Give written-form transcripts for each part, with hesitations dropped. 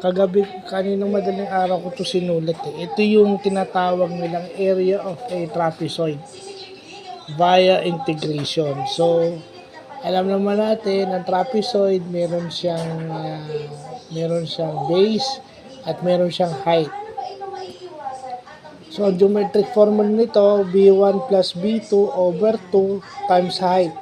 kagabi, kaninang madaling araw ko to sinulat eh. Ito yung tinatawag nilang area of a trapezoid via integration. So, alam naman natin, ang trapezoid, meron siyang base at meron siyang height. So, ang geometric formula nito, B1 plus B2 over 2 times height.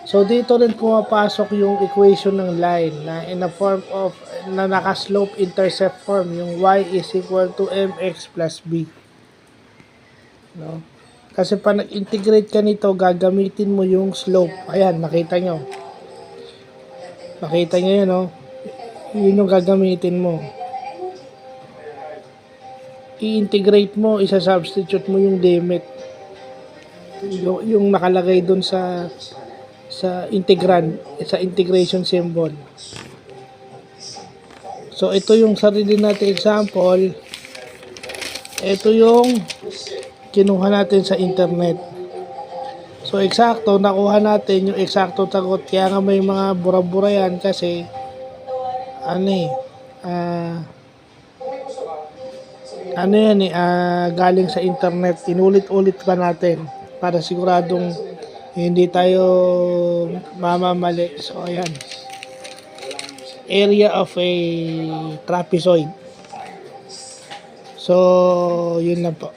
So, dito rin pumapasok yung equation ng line na in a form of, na naka-slope intercept form, yung y is equal to mx plus b. No? Kasi pa nag-integrate ka nito, gagamitin mo yung slope. Ayan, nakita nyo. Nakita nyo yun, no? Yun yung gagamitin mo. I-integrate mo, isa-substitute mo yung limit. Yung nakalagay dun sa integrand, sa integration symbol. So, ito yung sarili natin example. Ito yung kinuha natin sa internet. So, eksakto, nakuha natin yung eksakto tagot. Kaya nga may mga bura-bura yan kasi galing sa internet. Inulit-ulit pa natin para siguradong hindi tayo mamamali. So, ayan. Area of a trapezoid. So, yun lang po.